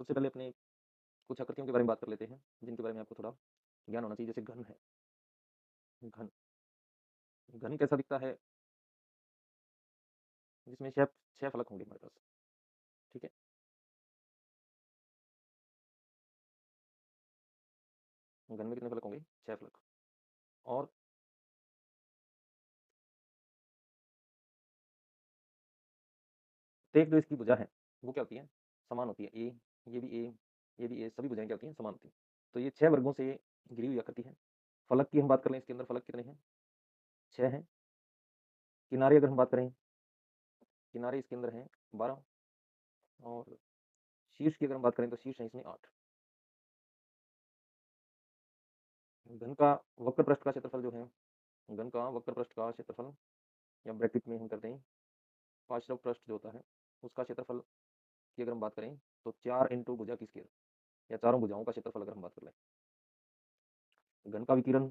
सबसे पहले अपने कुछ आकृतियों के बारे में बात कर लेते हैं, जिनके बारे में आपको थोड़ा ज्ञान होना चाहिए। जैसे घन है, घन घन कैसा दिखता है, जिसमें 6 फलक होंगे हमारे पास। ठीक है, घन में कितने फलक होंगे? 6 फलक। और प्रत्येक जो इसकी भुजा है वो क्या होती है? समान होती है। ए, ये भी ए, ये भी ए, सभी भुजाएं क्या होती हैं? समान होती हैं। तो ये 6 वर्गों से घिरी हुई आकृति है। फलक की हम बात कर लें, इसके अंदर फलक कितने हैं? 6 हैं। किनारे अगर हम बात करें, किनारे इसके अंदर हैं 12। और शीर्ष की अगर हम बात करें तो शीर्ष है इसमें 8। घन का वक्र पृष्ठ का क्षेत्रफल जो है, घन का वक्र पृष्ठ का क्षेत्रफल, या ब्रैकेट में हम करते हैं पार्श्व पृष्ठ जो होता है उसका क्षेत्रफल की अगर हम बात करें तो 4 इंटू भुजा की स्केयर, या चारों भुजाओं का क्षेत्रफल अगर हम बात कर लें। घन का विकिरण,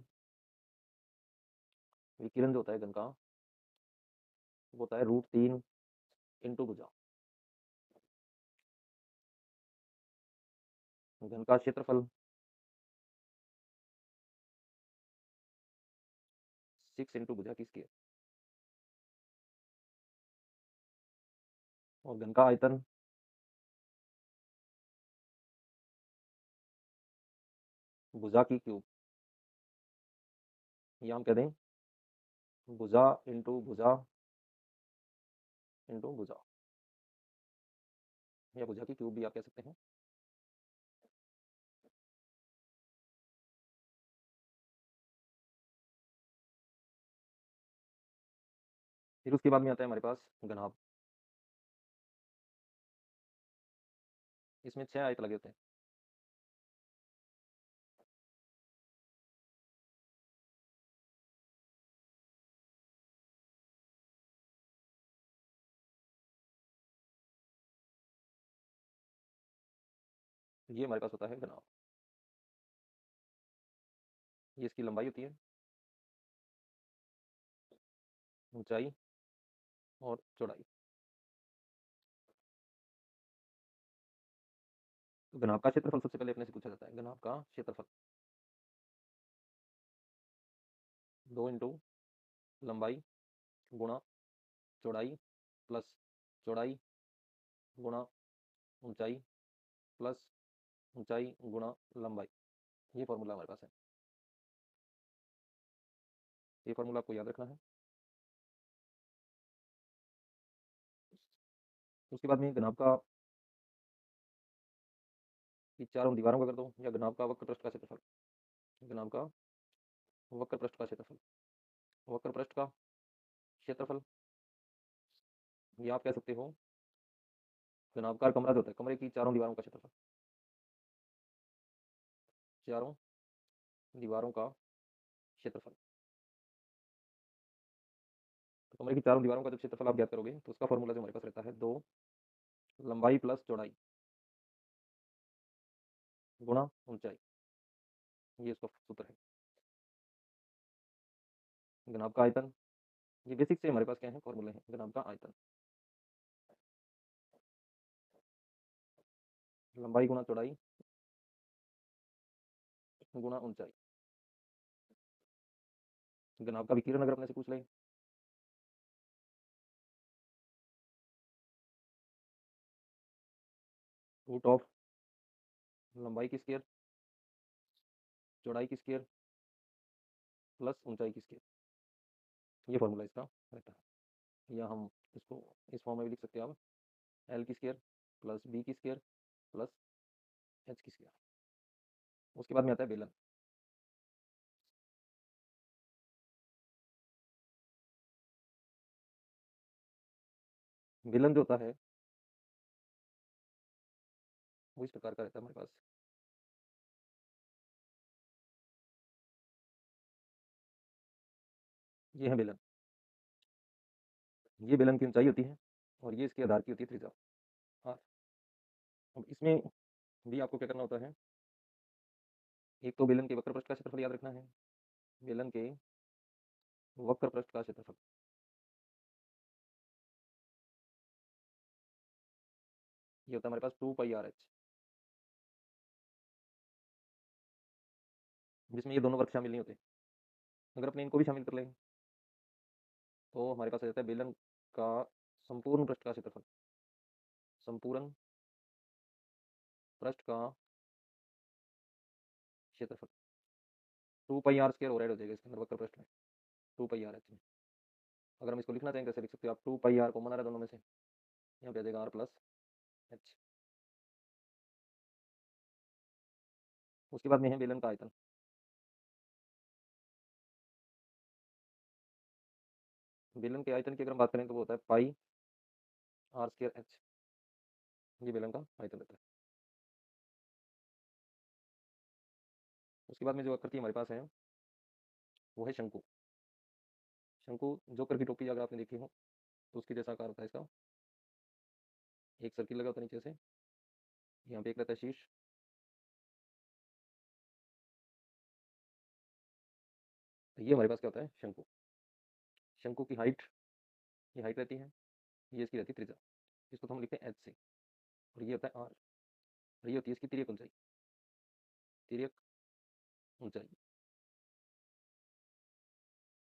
विकिरण जो होता है घन का, वो होता है √3 इंटू भुजा। घन का क्षेत्रफल 6 इंटू भुजा की स्केयर। और घन का आयतन भुजा की क्यूब, या हम कह दें भुजा इंटू भुजा इंटू भुजा, या भुजा की क्यूब भी आप कह सकते हैं। फिर उसके बाद में आता है हमारे पास घनाभ। इसमें 6 आयत लगे होते हैं। ये हमारे पास होता है घनाभ। ये इसकी लंबाई होती है, ऊंचाई और चौड़ाई। तो घनाभ का क्षेत्रफल सबसे पहले अपने से पूछा जाता है। घनाभ का क्षेत्रफल 2 इंटू लंबाई गुणा चौड़ाई प्लस चौड़ाई गुणा ऊंचाई प्लस ऊंचाई गुणा लंबाई। ये फॉर्मूला हमारे पास है। ये फॉर्मूला आपको याद रखना है। उसके बाद में घनाभ का कि चारों दीवारों का कर दो, या घनाभ का वक्र पृष्ठ का क्षेत्रफल। घनाभ का वक्र पृष्ठ का क्षेत्रफल, वक्र पृष्ठ का क्षेत्रफल, या आप कह सकते हो घनाभकार कमरा जो होता है, कमरे की चारों दीवारों का क्षेत्रफल। चारों दीवारों का क्षेत्रफल। तो कमरे की चारों दीवारों का जब क्षेत्रफल आप ज्ञात करोगे तो उसका फॉर्मूला जो हमारे पास रहता है 2 लंबाई प्लस चौड़ाई गुणा ऊंचाई। ये इसका सूत्र है। घनाभ का आयतन, ये बेसिक से हमारे पास क्या है? फॉर्मूले हैं। घनाभ का आयतन लंबाई गुणा चौड़ाई गुणा ऊंचाई। घनाभ का विकिरण अगर अपने से पूछ ले, रूट ऑफ लंबाई की स्केयर चौड़ाई की स्केयर प्लस ऊंचाई की स्केयर। ये फॉर्मूला इसका रहता है। या हम इसको इस फॉर्म में भी लिख सकते हैं आप, एल की स्केयर प्लस बी की स्केयर प्लस एच की स्केयर। उसके बाद में आता है बेलन। बेलन जो होता है वो इस प्रकार का रहता है हमारे पास। ये है बेलन। ये बेलन की ऊंचाई होती है, और ये इसके आधार की होती है त्रिज्या आर। अब इसमें भी आपको क्या करना होता है? एक तो बेलन के वक्र पृष्ठ का क्षेत्रफल याद रखना है। बेलन के वक्र पृष्ठ का क्षेत्रफल, ये होता है हमारे पास 2 पाई आर एच। जिसमें ये दोनों वर्ग शामिल नहीं होते। अगर अपने इनको भी शामिल कर लें तो हमारे पास आ जाता है बेलन का संपूर्ण पृष्ठ का क्षेत्रफल, संपूर्ण पृष्ठ का क्षेत्रफल 2 पाई r² और ऐड हो जाएगा इसके अंदर वक्र पृष्ठ में 2 पाई r h में। अगर हम इसको लिखना चाहेंगे कैसे लिख सकते हो आप, 2 पाई r कॉमन आ रहा है दोनों में से, यहाँ पे आ जाएगा r प्लस h। उसके बाद में है बेलन का आयतन। बेलन के आयतन की अगर हम बात करें तो वो होता है πr²h। ये बेलन का आयतन रहता है। उसके बाद में जो आकृति हमारे पास है वो है शंकु। शंकु जोकर की टोपी अगर आपने देखी हो तो उसके जैसा आकार होता है इसका। एक सर्किल लगा होता है नीचे से, यहाँ पे एक रहता है शीर्ष, तो ये हमारे पास क्या होता है शंकु। शंकु की हाइट, ये हाइट रहती है, ये इसकी रहती है त्रिज्या, इसको तो हम लिखते हैं h से, और ये होता है r, और ये होती है इसकी तिर्यक ऊंचाई, तिर्यक ऊंचाई।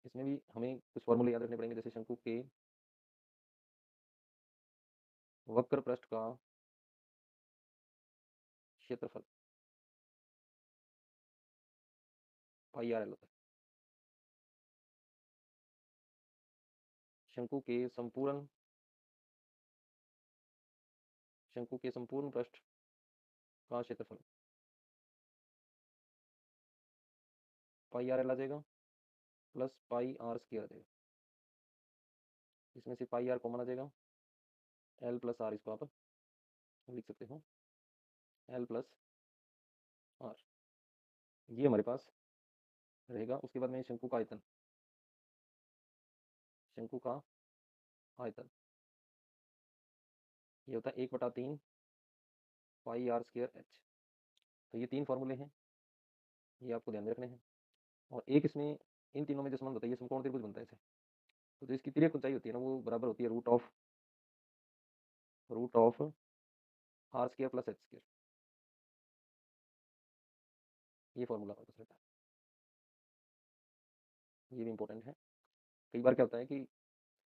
इसमें भी हमें कुछ फॉर्मूले याद रखने पड़ेंगे, जैसे शंकु के वक्र पृष्ठ का क्षेत्रफल πr/l होता है। शंकु के संपूर्ण पृष्ठ का क्षेत्रफल πr/l आ जाएगा प्लस πr² आ जाएगा। इसमें से πr कॉमन आ जाएगा, l प्लस r इसको आप लिख सकते हो, l प्लस r, ये हमारे पास रहेगा। उसके बाद में शंकु का आयतन, शंकु का आयतन ये होता है 1/3 πr²h। तो ये तीन फॉर्मूले हैं, ये आपको ध्यान में रखने हैं। और एक इसमें इन तीनों में जो संबंध होता है, ये समकोण त्रिभुज बनता है इसे, तो जो इसकी तिर्यक ऊंचाई होती है ना वो बराबर होती है root of r² plus h²। ये फॉर्मूला हमारे पास रहता है, ये भी इंपॉर्टेंट है। कई बार क्या होता है कि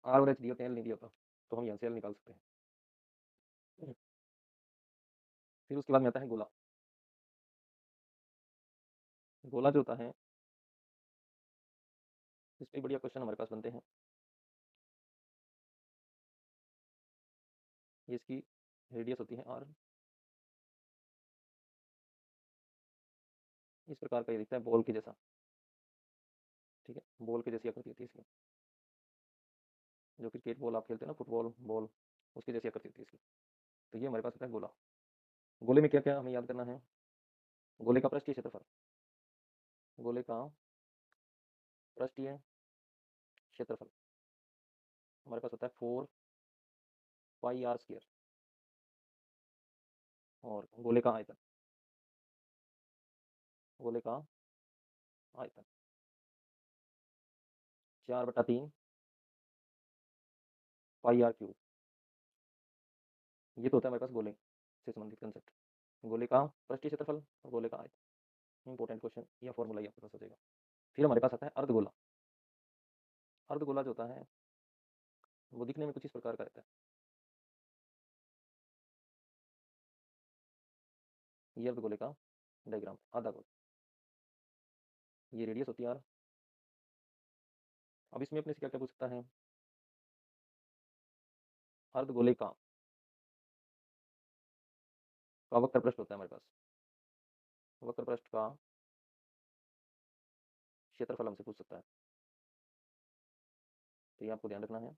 r और h दिया होते हैं, l नहीं दिया होता, तो हम यहाँ से l निकाल सकते हैं। फिर उसके बाद में आता है गोला। गोला जो होता है इस पर बढ़िया क्वेश्चन हमारे पास बनते हैं। ये इसकी रेडियस होती है r, इस प्रकार का ये दिखता है बॉल के जैसा, ठीक है, बॉल के जैसी आकृति होती है इसकी, जो क्रिकेट बॉल आप खेलते हैं ना, फुटबॉल बॉल, उसकी जैसी आकृति होती है इसकी। तो ये हमारे पास होता है गोला। गोले में क्या क्या हमें याद करना है, गोले का पृष्ठीय क्षेत्रफल, गोले का पृष्ठीय क्षेत्रफल हमारे पास होता है 4 πr², और गोले का आयतन, गोले का आयतन 4/3 πr³। ये तो होता है हमारे पास गोले से संबंधित कंसेप्ट, गोले का पृष्ठीय क्षेत्रफल और गोले का आयतन। इंपॉर्टेंट क्वेश्चन या फॉर्मूला ही आपके पास हो जाएगा। फिर हमारे पास आता है अर्धगोला। अर्धगोला जो होता है वो दिखने में कुछ इस प्रकार का रहता है, ये अर्धगोले का डायग्राम, आधा गोल, ये रेडियस होती है r। अब इसमें अपने से क्या क्या पूछ सकता है, अर्धगोले का वक्र पृष्ठ होता है हमारे पास, वक्र पृष्ठ का क्षेत्रफल हमसे पूछ सकता है, तो ये आपको ध्यान रखना है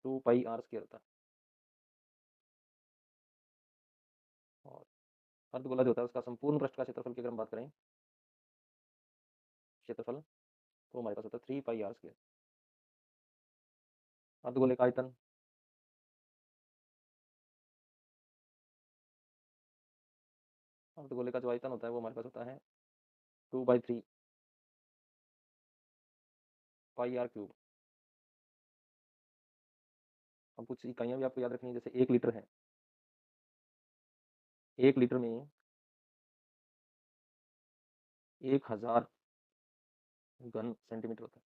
2 πr² होता है। और अर्धगोला जो होता है उसका संपूर्ण पृष्ठ का क्षेत्रफल की अगर हम बात करें, क्षेत्रफल, तो हमारे पास होता है 3 πr²। अर्धगोले का आयतन, अर्धगोले का जो आयतन होता है वो हमारे पास होता है 2/3 πr³। अब कुछ इकाइयाँ भी आपको याद रखनी है, जैसे 1 लीटर है, 1 लीटर में 1000 घन सेंटीमीटर होता है,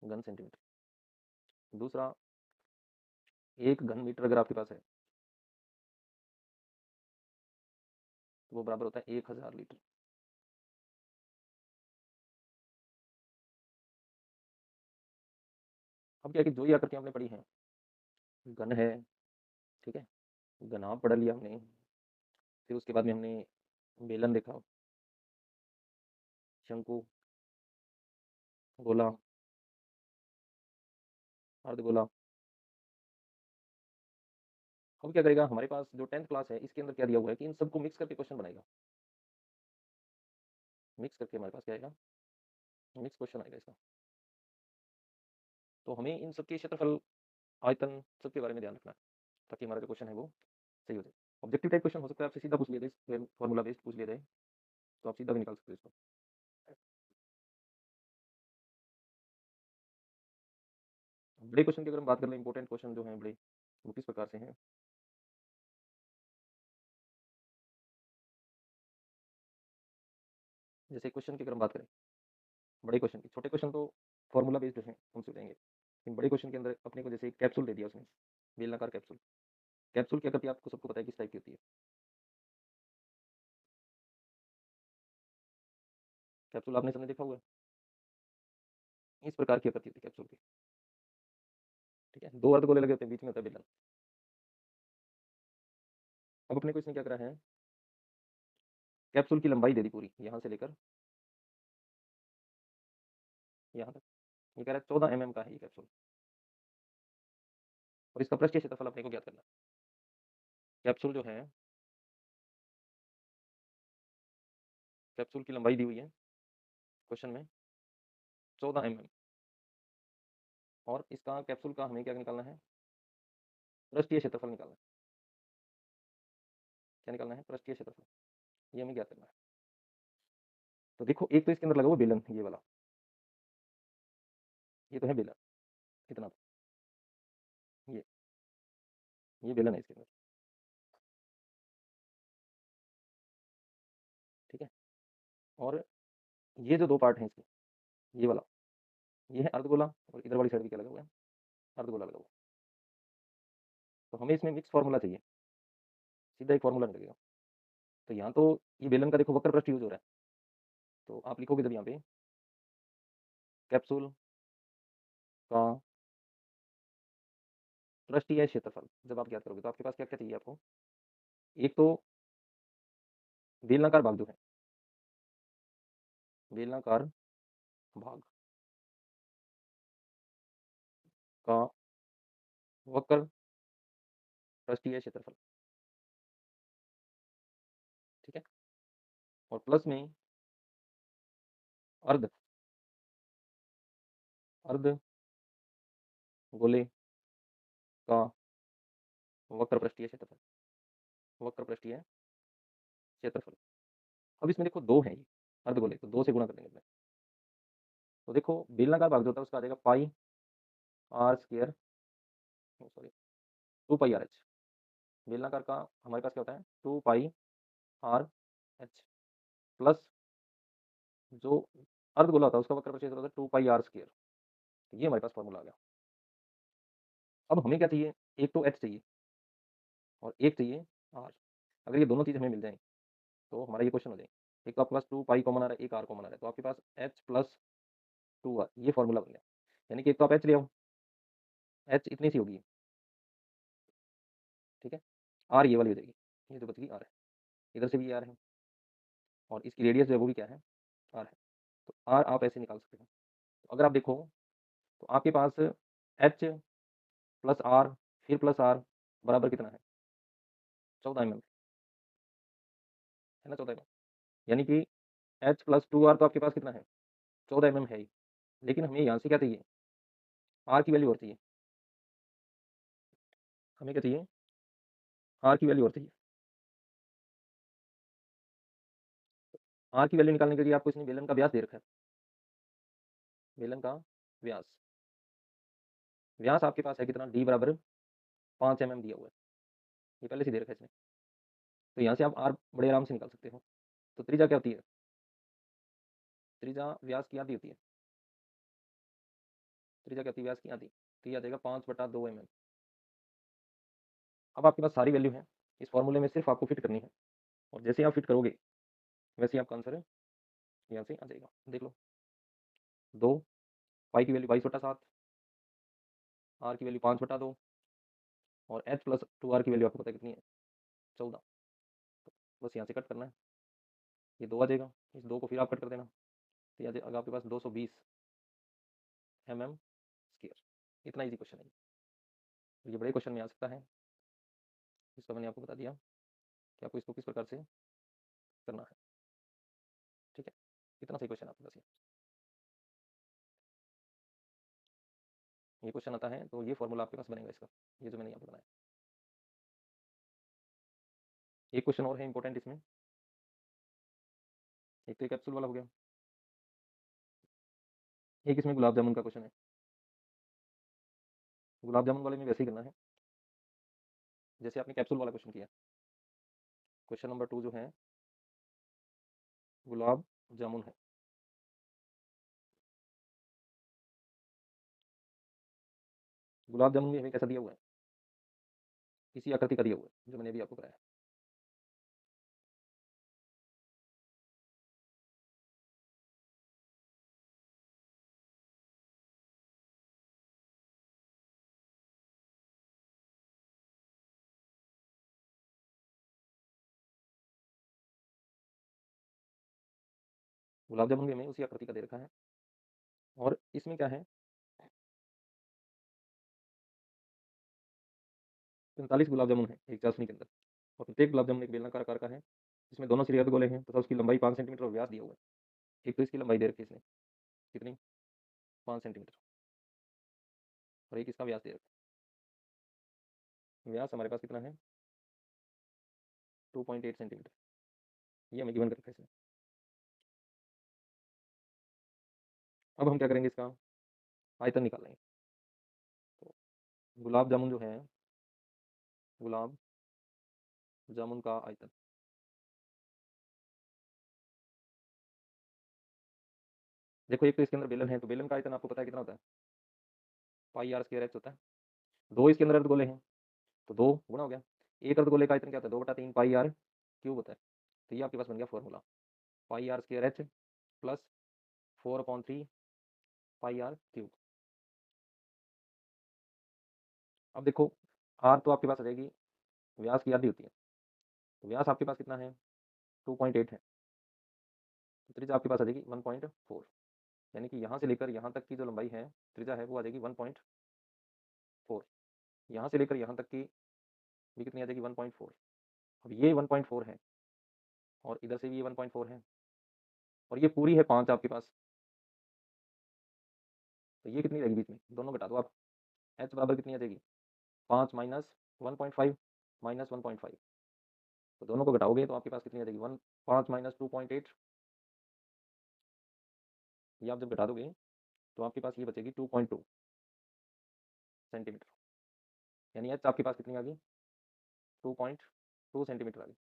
घन सेंटीमीटर। दूसरा, 1 घन मीटर अगर आपके पास है तो वो बराबर होता है 1000 लीटर। अब क्या है कि जो ये आकृतियां आपने पढ़ी हैं, घन है, ठीक है, घनाभ पढ़ लिया हमने, फिर उसके बाद में हमने बेलन देखा, शंकु, गोला, अर्धगोला। अब क्या करेगा, हमारे पास जो 10th क्लास है इसके अंदर क्या दिया हुआ है कि इन सबको मिक्स करके क्वेश्चन बनाएगा। मिक्स करके हमारे पास क्या आएगा, मिक्स क्वेश्चन आएगा इसका। तो हमें इन सबके क्षेत्रफल, आयतन, सबके बारे में ध्यान रखना है ताकि हमारा जो क्वेश्चन है वो सही हो जाए। ऑब्जेक्टिव टाइप क्वेश्चन हो सकता है आपसे सीधा पूछ लिया जाए, फॉर्मूला बेस्ड पूछ लिया जाए, तो आप सीधा भी निकाल सकते हो इसको। बड़े क्वेश्चन की अगर हम बात कर लें, इंपॉर्टेंट क्वेश्चन जो हैं बड़े, वो किस प्रकार से हैं। जैसे क्वेश्चन की अगर हम बात करें, बड़े क्वेश्चन की, छोटे क्वेश्चन तो फॉर्मूला बेस्ड हैं, उनसे हो जाएंगे, लेकिन बड़े क्वेश्चन के अंदर अपने को जैसे एक कैप्सूल दे दिया उसने, बेलनाकार कैप्सूल। कैप्सूल क्या करती है, आपको सबको पता है किस टाइप की होती है। कैप्सूल आपने सबने देखा हुआ है, इस प्रकार की आकृति होती है कैप्सूल की, ठीक है। दो अर्धगोले लगे होते हैं, बीच में होता है बेलन। अब अपने को इसने क्या करा है, कैप्सूल की लंबाई दे दी पूरी, यहाँ से लेकर यहाँ तक। ये कह रहा है 14 mm का है ये कैप्सूल, और इसका पृष्ठीय क्षेत्रफल अपने को ज्ञात करना है। कैप्सूल जो है, कैप्सूल की लंबाई दी हुई है क्वेश्चन में 14 mm, और इसका कैप्सूल का हमें क्या निकालना है, पृष्ठीय क्षेत्रफल निकालना है। क्या निकालना है, पृष्ठीय क्षेत्रफल, ये हमें ज्ञात करना है। तो देखो, एक तो इसके अंदर लगा हुआ बेलन, ये वाला, ये तो है बेलन, इतना तो, ये बेलन है इसके अंदर, ठीक है। और ये जो दो पार्ट हैं इसके, ये वाला, ये है अर्धगोला, और इधर वाली साइड भी क्या लगा हुआ है, अर्धगोला लगा हुआ है। तो हमें इसमें मिक्स फार्मूला चाहिए, सीधा एक फार्मूला नहीं लगेगा। तो यहाँ तो ये बेलन का देखो वक्र पृष्ठ यूज हो रहा है, तो आप लिखोगे जब यहाँ पे कैप्सूल का पृष्ठीय क्षेत्रफल, जब आप ज्ञात करोगे तो आपके पास क्या क्या चाहिए आपको, एक तो बेलनाकार भाग जो है, बेलनाकार भाग का वक्र पृष्ठीय क्षेत्रफल, ठीक है। और प्लस में अर्ध अर्ध गोले का वक्र पृष्ठीय क्षेत्रफल, वक्र पृष्ठीय क्षेत्रफल। अब इसमें देखो दो है, ये अर्धगोले, तो दो से गुणा कर देंगे इसमें। तो देखो बेलनाकार भाग जो होता है उसका आ जाएगा pi R square, sorry, 2 pi R H. बेलनाकार का हमारे पास क्या होता है, 2 पाई आर एच, प्लस जो अर्धगोला होता है उसका वक्र पृष्ठीय होता है 2 पाई आर स्क्वायर। ये हमारे पास फॉर्मूला आ गया। अब हमें क्या चाहिए, एक तो एच चाहिए और एक चाहिए आर। अगर ये दोनों चीज़ हमें मिल जाए तो हमारा ये क्वेश्चन हो जाएगा। एक तो आपके पास 2 पाई कॉमन आ रहा है, एक आर कॉमन आ रहा है, तो आपके पास एच प्लस 2 आर, ये फॉर्मूला बन गया। यानी कि एक तो आप एच ले आओ, एच इतनी सी होगी, ठीक है। आर ये वाली हो जाएगी, ये जो बच गई आर है, इधर से भी आर है, और इसकी रेडियस जो है वो भी क्या है, आर है। तो आर आप ऐसे निकाल सकते हो। तो अगर आप देखो तो आपके पास एच प्लस आर फिर प्लस आर बराबर कितना है, 14 mm, है ना, 14 mm। यानी कि एच प्लस 2 आर तो आपके पास कितना है, 14 mm है ही। लेकिन हमें यहाँ से क्या चाहिए, आर की वैल्यू और चाहिए। हमें क्या चाहिए, आर की वैल्यू और चाहिए। आर की वैल्यू निकालने के लिए आपको इसने बेलन का व्यास दे रखा है, बेलन का व्यास, व्यास आपके पास है कितना, डी बराबर 5 mm दिया हुआ है, ये पहले से दे रखा है इसने। तो यहाँ से आप आर बड़े आराम से निकाल सकते हो। तो त्रिज्या क्या होती है? त्रिज्या व्यास की आधी होती है। त्रिज्या क्या होती है? व्यास की आधी। तो ये आ जाएगा 5/2 mm। अब आपके पास सारी वैल्यू है, इस फॉर्मूले में सिर्फ आपको फिट करनी है, और जैसे ही आप फिट करोगे वैसे ही आपका आंसर है यहाँ से आ जाएगा। देख लो, 2, पाई की वैल्यू 22/7, आर की वैल्यू 5/2, और एच प्लस 2 आर की वैल्यू आपको पता है कितनी है? 14। बस यहाँ से कट करना है, ये 2 आ जाएगा, इस 2 को फिर आप कट कर देना, तो यहाँ जाएगा आपके पास 220 mm²। इतना इजी क्वेश्चन है ये बड़े क्वेश्चन में आ सकता है, इसका मैंने आपको बता दिया कि आपको इसको किस प्रकार से करना है। ठीक है, इतना सही क्वेश्चन आपके पास ये क्वेश्चन आता है, तो ये फॉर्मूला आपके पास बनेगा इसका, ये जो मैंने यहाँ पे बनाया। एक क्वेश्चन और है इंपॉर्टेंट इसमें, एक तो कैप्सूल वाला हो गया, एक इसमें गुलाब जामुन का क्वेश्चन है। गुलाब जामुन वाले में वैसे ही करना है जैसे आपने कैप्सूल वाला क्वेश्चन किया। क्वेश्चन नंबर 2 जो है गुलाब जामुन है। गुलाब जामुन भी हमें कैसा दिया हुआ है? इसी आकृति का दिया हुआ है जो मैंने अभी आपको कराया। गुलाब जामुन भी हमें उसी आकृति का दे रखा है, और इसमें क्या है, 45 गुलाब जामुन है एक चाशनी के अंदर, और प्रत्येक गुलाब जामुन एक बेलनाकार आकार का है, जिसमें दोनों सिरे अर्धगोले हैं तथा उसकी लंबाई 5 सेंटीमीटर और व्यास दिया हुआ है। एक तो इसकी लंबाई दे रखी है इसने, कितनी? 5 सेंटीमीटर, और एक इसका व्यास दे रखा है। व्यास हमारे पास कितना है? 2.8 सेंटीमीटर, ये हमें गिवन कर रखा है इसने। अब हम क्या करेंगे, इसका आयतन निकाल लेंगे। तो गुलाब जामुन जो है, गुलाब जामुन का आयतन, देखो एक तो इसके अंदर बेलन है, तो बेलन का आयतन आपको पता है कितना होता है? πr²h होता है। दो इसके अंदर अर्धगोले हैं, तो 2 गुना हो गया। एक अर्धगोले का आयतन क्या होता है? 2/3 πr³ होता है। तो ये आपके पास बन गया फॉर्मूला, πr² प्लस 4/3 πr³। अब देखो, आर तो आपके पास आ जाएगी, व्यास की आधी होती है, तो व्यास आपके पास कितना है? 2.8 है, तो त्रिज्या आपके पास आ जाएगी 1.4, यानी कि यहाँ से लेकर यहाँ तक की जो लंबाई है, त्रिज्या है, वो आ जाएगी 1.4। यहाँ से लेकर यहाँ तक की भी कितनी आ जाएगी? 1.4। अब ये 1.4 है, और इधर से भी ये 1.4 है, और ये पूरी है 5 आपके पास, तो ये कितनी रहेगी बीच में? दोनों घटा दो आप, h बराबर कितनी आ जाएगी? 5 माइनस 1.5 माइनस 1.5, तो दोनों को घटाओगे तो आपके पास कितनी आ जाएगी? 5 माइनस 2.8, ये आप जब घटा दोगे तो आपके पास ये बचेगी 2.2 सेंटीमीटर, यानी h आपके पास कितनी आ गई? 2.2 सेंटीमीटर आ गई।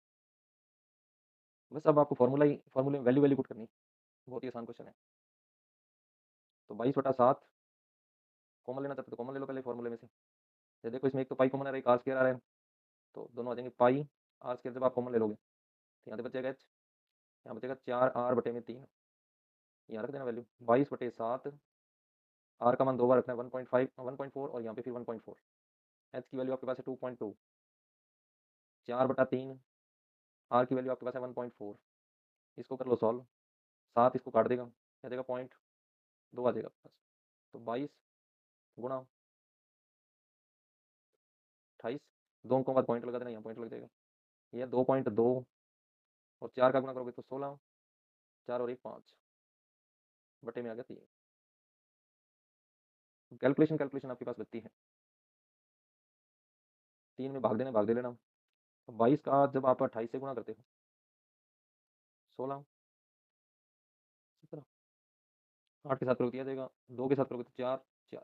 बस अब आपको फॉर्मूले में वैल्यू पुट करनी है, बहुत ही आसान क्वेश्चन है। तो 22/7 कॉमन लेना चाहते तो कॉमन ले लो पहले फॉर्मूले में से। ये देखो, इसमें एक तो पाई कॉमन आ रहा है, एक r² आ रहा है, तो दोनों आ जाएंगे पाई r²। जब आप कॉमन ले लोगे तो यहाँ पे बचेगा h, यहाँ बचेगा 4r/3, यहाँ रख देना वैल्यू 22/7। आर का मान 2 बार रखना है, 1.5 1.4, और यहाँ पे फिर 1.4। एच की वैल्यू आपके पास है 2.2, 4/3, आर की वैल्यू आपके पास है 1.4। इसको कर लो सॉल्व, 7 इसको काट देगा, आ जाएगा 0.2 आ जाएगा आपके पास। तो 22 गुणा 28, 2 अंकों के बाद पॉइंट लगा देना, यहाँ पॉइंट लग जाएगा। यह 2.2 और 4 का गुणा करोगे तो 16, 4 और 1 5, बटे में आ गया 3। कैलकुलेशन कैलकुलेशन आपके पास बचती है, 3 में भाग देना, भाग दे लेना। तो 22 का जब आप 28 से गुणा करते हो, 16, 17, 8 के साथ करोगे तो आ जाएगा, 2 के साथ करोगे तो 4, 4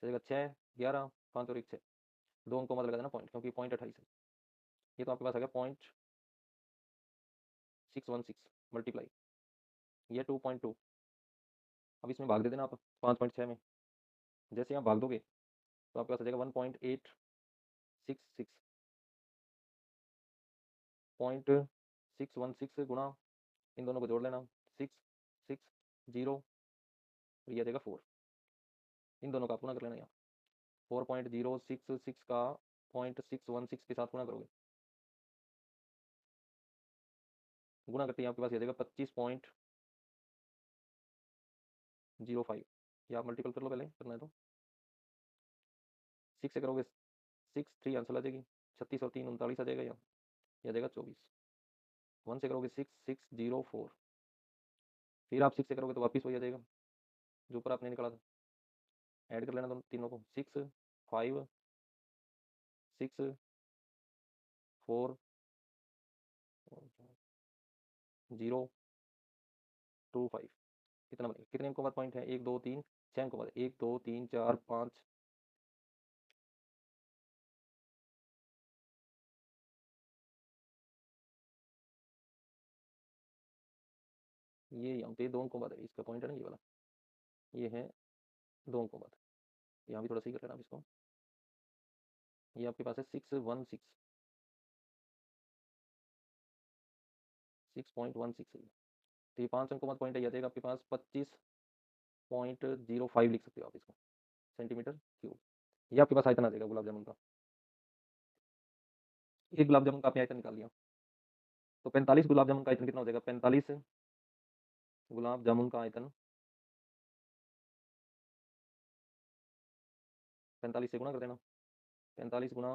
जाएगा, 6, 11, 5 और 1 6, 2 अंकों मत लगा देना पॉइंट, क्योंकि पॉइंट 28 है। ये तो आपके पास आ गया 616 मल्टीप्लाई ये 2.2। अब इसमें भाग दे देना आप 5.6 में। जैसे आप भाग दोगे तो आपके पास आ जाएगा 1.866 0.616 गुणा, इन दोनों को जोड़ लेना 660, और ये आ जाएगा 4। इन दोनों का गुणा कर लेना यहाँ 4.066 का 0.616 के साथ गुणा करोगे, गुणा करते ही आपके पास ये आ जाएगा 25.05। ये आप मल्टीपल कर लो, पहले करना है तो 6 से करोगे 6 3 आंसर आ जाएगी 36 और 3 39 आ जाएगा यहाँ, ये आ जाएगा 24। 1 से करोगे 6604, फिर आप 6 से करोगे तो वापस वही आ जाएगा जो ऊपर आपने निकाला था। ऐड कर लेना दोनों तीनों को 6 5 6 4 0 2 5। कितना बनेगा, कितने अंकों बाद पॉइंट है, 1 2 3 6 अंकों बाद, 1 2 3 4 5, ये यहाँ पे 2 अंकों बाद है, इसका पॉइंट है ना ये वाला, ये है 2 अंकों बाद। यहाँ भी थोड़ा सही कर लेना आप इसको। ये आपके पास है 616 6.16 है। तो ये 5 अंकों बाद पॉइंट है, आ जाएगा आपके पास 25.05 लिख सकते हो आप इसको, सेंटीमीटर क्यूब। ये आपके पास आयतन आ जाएगा गुलाब जामुन का। एक गुलाब जामुन का आपने आयतन निकाल लिया, तो 45 गुलाब जामुन का आयतन कितना हो जाएगा, 45 गुलाब जामुन का आयतन 45 से गुणा कर देना, 45 गुणा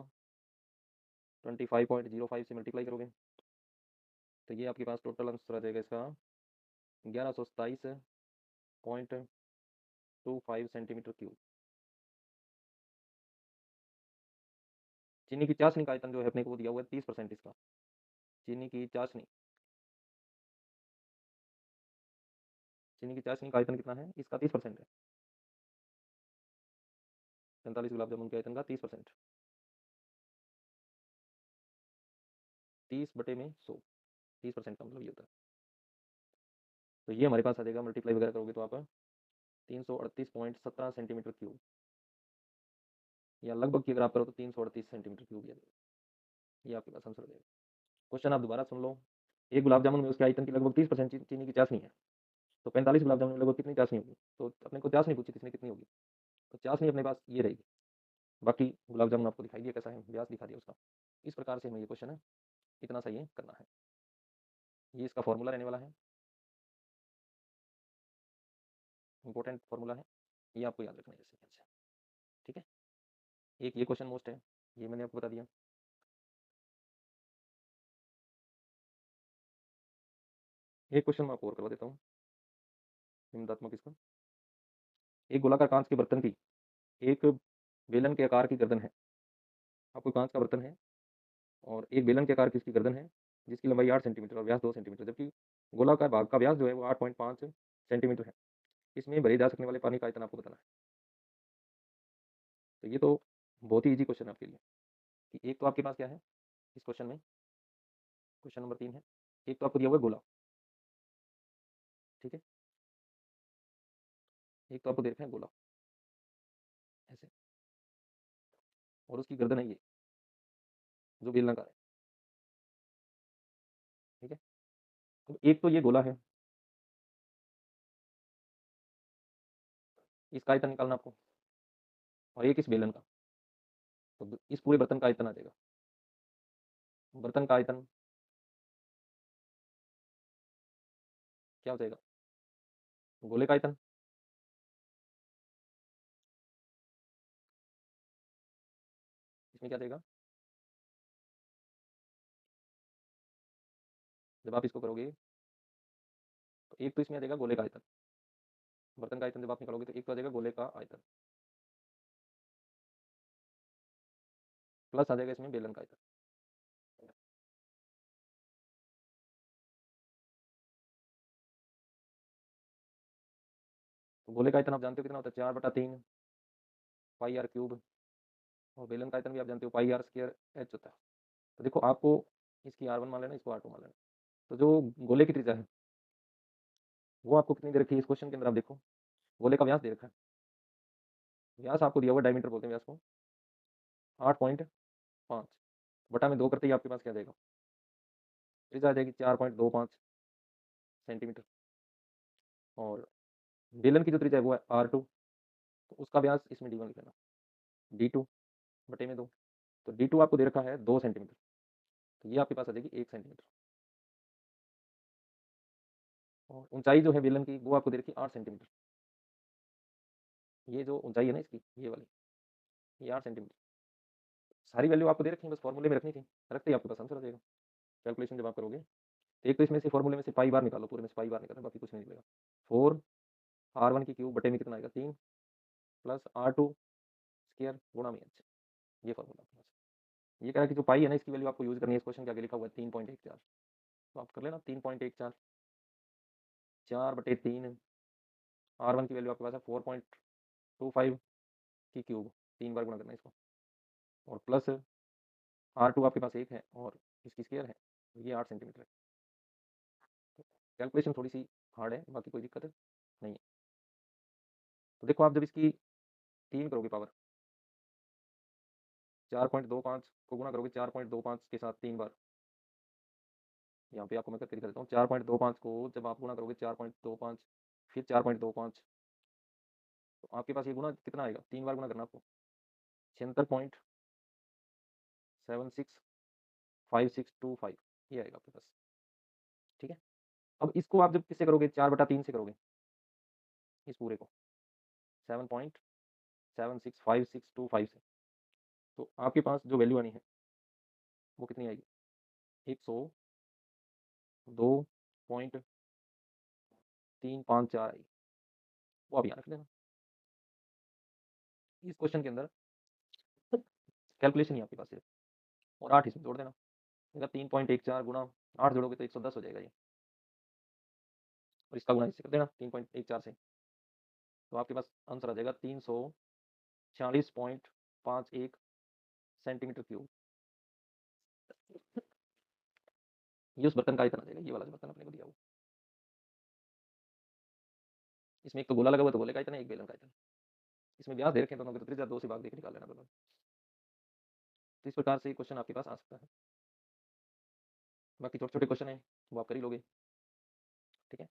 25.05 से मल्टीप्लाई करोगे तो ये आपके पास टोटल आंसर आ जाएगा इसका 1127.25 सेंटीमीटर क्यूब। चीनी की चाशनी का आयतन जो है अपने को दिया हुआ है 30% इसका। चीनी की चाशनी, चीनी की चाशनी का आयतन कितना है इसका, 30% है। 45 गुलाब जामुन के आयतन का 30%, 30/100, 30% का मतलब ये होता है। तो ये हमारे पास आ जाएगा, मल्टीप्लाई वगैरह करोगे तो आप 338.17 सेंटीमीटर क्यूब, या लगभग की अगर आप करो तो 338 सेंटीमीटर क्यूब आ जाएगा। ये आपके पास आंसर हो जाएगा। क्वेश्चन आप दोबारा सुन लो। एक गुलाब जामुन में उसके आयतन की लगभग 30% चीनी की चाशनी है, तो 45 गुलाब जामुन में लगभग कितनी चाशनी होगी, तो अपने को चाशनी पूछी किसने कितनी होगी, तो चाशनी अपने पास ये रहेगी। बाकी गुलाब जामुन आपको दिखाई दिया कैसा है, व्यास दिखा दिया उसका। इस प्रकार से हमें ये क्वेश्चन है इतना सा ये करना है। ये इसका फॉर्मूला रहने वाला है, इंपॉर्टेंट फॉर्मूला है, ये आपको याद रखना है इस सेकेंड से। ठीक है, एक ये क्वेश्चन मोस्ट है, ये मैंने आपको बता दिया। एक क्वेश्चन मैं आपको और करवा देता हूँ निम्नात्मक इसका। एक गोलाकार कांच के बर्तन की एक बेलन के आकार की गर्दन है। आपको कांच का बर्तन है और एक बेलन के आकार की इसकी गर्दन है, जिसकी लंबाई 8 सेंटीमीटर और व्यास 2 सेंटीमीटर, जबकि गोलाकार भाग का व्यास जो है वो 8.5 सेंटीमीटर है। इसमें भरे जा सकने वाले पानी का आयतन आपको बताना है। तो ये तो बहुत ही ईजी क्वेश्चन है आपके लिए कि एक तो आपके पास क्या है इस क्वेश्चन में, क्वेश्चन नंबर 3 है, एक तो आपको दिया हुआ है गोला, ठीक है, एक तो आपको दे रखा है गोला ऐसे, और उसकी गर्दन है ये जो बेलनाकार है, ठीक है। तो एक तो ये गोला है, इसका आयतन निकालना आपको, और एक इस बेलन का, तो इस पूरे बर्तन का आयतन आ जाएगा। बर्तन का आयतन क्या हो जाएगा, गोले का आयतन इसमें क्या देगा, जब आप इसको करोगे तो एक तो इसमें आ जाएगा गोले का आयतन, बर्तन का आयतन जब आप निकालोगे तो एक तो आ जाएगा गोले का आयतन, प्लस आ जाएगा इसमें बेलन का आयतन। तो गोले का आयतन आप जानते हो कितना होता है, 4/3 पाई आर क्यूब, और बेलन का आयतन भी आप जानते हो पाई आर स्क्वायर एच होता है। तो देखो आपको इसकी R1 मान लेना, इसको R2 मान लेना, तो जो गोले की त्रिज्या है वो आपको कितनी दे रखी है इस क्वेश्चन के अंदर, आप देखो गोले का व्यास दे रखा है, व्यास आपको दिया हुआ, डायमीटर बोलते हैं व्यास को, 8.5 बटा में 2 करते ही आपके पास क्या देगा, त्रिज्या आ जाएगी 4.25 सेंटीमीटर। और बेलन की जो त्रिज्या है वो है R2, तो उसका व्यास इसमें D1 लिख लेना, D2 बटे में 2, तो D2 आपको दे रखा है 2 सेंटीमीटर, तो ये आपके पास आ जाएगी 1 सेंटीमीटर। और ऊंचाई जो है बेलन की वो आपको दे रखी है 8 सेंटीमीटर, ये जो ऊंचाई है ना इसकी, ये वाली, ये 8 सेंटीमीटर। सारी वैल्यू आपको दे रखी है, बस फॉर्मूले में रखनी थी, रखते ही आपके पास आंसर आ जाएगा कैलकुलेशन जब आप करोगे। तो एक तो इसमें से फॉर्मूले में से पाई बार निकालो, पूरे में से पाई बार निकालो, बाकी कुछ नहीं निकलेगा। 4 R1 की क्यूब बटे में कितना आएगा 3 प्लस R2 स्क्वायर गुणा में h, ये फॉर्मूला आपके पास। ये कह रहा है कि जो पाई है ना इसकी वैल्यू आपको यूज करनी है, इस क्वेश्चन के आगे लिखा हुआ है 3.14, तो आप कर लेना 3.14, 4/3, R1 की वैल्यू आपके पास है 4.25 की क्यूब, 3 बार गुणा करना है इसको, और प्लस R2 आपके पास 1 है और इसकी स्क्वायर है, तो ये 8 सेंटीमीटर है। कैलकुलेशन थोड़ी सी हार्ड है, बाकी कोई दिक्कत नहीं है। तो देखो आप जब इसकी 3 करोगे पावर, 4.25 को गुणा करोगे 4.25 के साथ 3 बार, यहाँ पे आपको मैं करके दिखा देता हूँ, 4.25 को जब आप गुणा करोगे 4.25 फिर 4.25, तो आपके पास ये गुणा कितना आएगा, 3 बार गुणा करना आपको, 76.765625, ये आएगा आपके पास। ठीक है, अब इसको आप जब किससे करोगे, 4/3 से करोगे इस पूरे को, 7.765625 से, तो आपके पास जो वैल्यू आनी है वो कितनी आएगी, 102.354 आएगी, वो आप यहाँ रख देना। इस क्वेश्चन के अंदर कैलकुलेशन ही आपके पास है, और 8 इसमें जोड़ देना, 3.14 गुणा 8 जोड़ोगे तो 110 हो जाएगा ये, और इसका गुणा इससे कर देना 3.14 से, तो आपके पास आंसर आ जाएगा 346.51 सेंटीमीटर क्यूब। ये उस बर्तन का आयतन आ जाएगा, ये वाला जो बर्तन अपने को दिया हुआ, इसमें एक तो गोला लगा हुआ, तो गोले का आयतन है, एक बेलन का आयतन, इसमें व्यास दे रखे हैं दोनों के, तो त्रिज्या 2 से भाग देकर निकाल लेना दोनों। तो इस प्रकार से क्वेश्चन आपके पास आ सकता है, बाकी छोटे छोटे क्वेश्चन है वो आप कर ही लोगे। ठीक है।